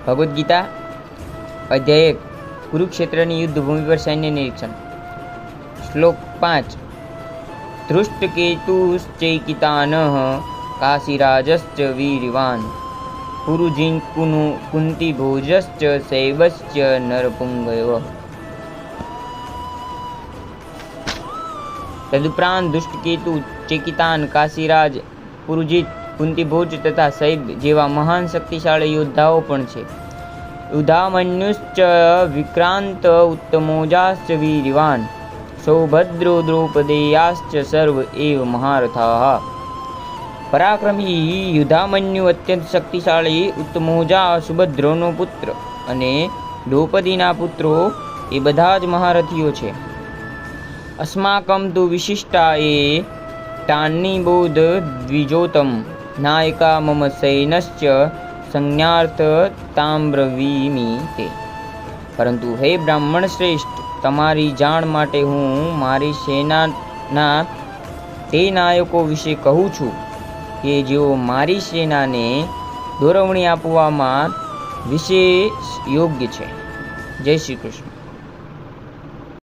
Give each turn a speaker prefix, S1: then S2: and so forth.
S1: ભગવદ્ ગીતા અધ્યાય 1 કુરુક્ષેત્રની યુદ્ધભૂમિ પર સૈન્ય નિરીક્ષણ. શ્લોક 5. ધૃષ્ટકેતુશ્ચૈકિતાનઃ કાશીરાજશ્ચ વીર્યવાન પુરુજીન કુંતીભોજશ્ચ શૈવશ્ચ નરપુંગવ. તદુપરાંત દુષ્ટકેતુ, ચેકિતાન, કાશીરાજ, પુરુજીત, કુંતીભોજ તથા શૈબ જેવા મહાન શક્તિશાળી યોદ્ધાઓ પણ છે. યુધામન્યુશ્ચ વિક્રાંત ઉત્તમોજાશ્ચ વીર્યવાન સૌભદ્રો દ્રૌપદેયાશ્ચ સર્વ એવ મહારથાઃ. પરાક્રમી યુધામન્યુ અત્યંત શક્તિશાળી, ઉત્તમોજા સુભદ્રોનો પુત્ર અને દ્રૌપદીના પુત્રો એ બધા જ મહારથીઓ છે. અસ્માકં તુ વિશિષ્ટા એ તાન્નિબોધ દ્વિજોતમ નાયકા મમ સૈનશ્ચ સંજ્ઞાર્થ તામ્રવીમિ તે. પરંતુ હે બ્રાહ્મણ શ્રેષ્ઠ, તમારી જાણ માટે હું મારી સેનાના તે નાયકો વિશે કહું છું કે જેઓ મારી સેનાને દોરવણી આપવામાં વિશેષ યોગ્ય છે. જય શ્રી કૃષ્ણ.